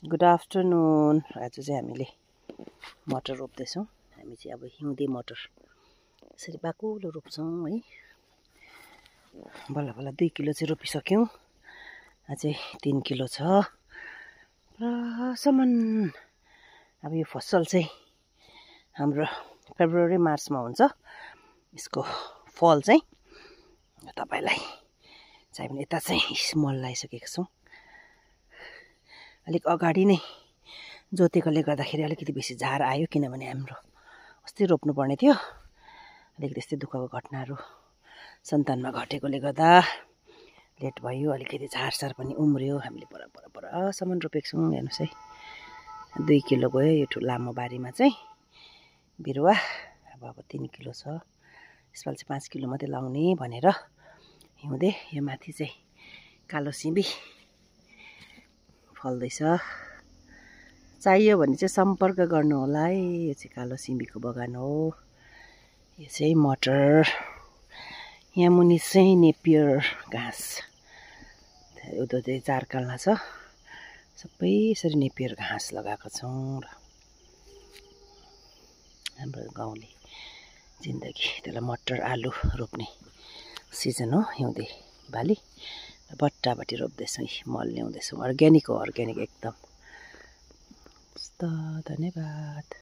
Good afternoon. आज चाहिँ हामीले मटर रोप्दैछौँ। हामी चाहिँ अब हिउँदे मटर यसरी बाक्लो रोप्छौँ है। बल्ल बल्ल 2 किलो चाहिँ रोपिसक्यौँ। अझै 3 किलो छ पुरासम्म। अब यो फसल चाहिँ हाम्रो फेब्रुअरी मार्चमा हुन्छ। यसको फल चाहिँ तपाईलाई चाहिँ भने यता चाहिँ मल लगाइसकेको छौँ। अलिक अगाडि नै जोतेकोले गर्दाखेरि अलिकति बेसी झार आयो, किनभने हाम्रो अस्ति रोप्नुपर्ने थियो। अलिकति त्यस्तै दुःखको घटनाहरू सन्तानमा घटेकोले गर्दा लेट भयो। अलिकति झारसार पनि उम्रियो। हामीले परसम्म रोपेको छौँ। हेर्नुहोस् है, 2 किलो गयो यो लामो बारीमा चाहिँ बिरुवा। अब 3 किलो छ। यसपालि चाहिँ 5 किलो मात्रै लाउने भनेर हिउँदे। यो माथि चाहिँ कालो सिमी फल्दैछ। चाहियो भने चाहिँ सम्पर्क गर्नु होला है। यो चाहिँ कालो सिमीको बगान हो। यो चाहिँ मटर। यहाँ मुनि चाहिँ नेपियर घाँस, उता चाहिँ 4 काल्ला छ। सबै यसरी नेपियर घाँस लगाएको छौँ। र हाम्रो गाउँले जिन्दगी। त्यसलाई मटर आलु रोप्ने सिजन हो हिउँदे बाली। बट्टाबट्टी रोप्दैछौँ, मल ल्याउँदैछौँ। अर्ग्यानिक हो, अर्ग्यानिक एकदम। धन्यवाद।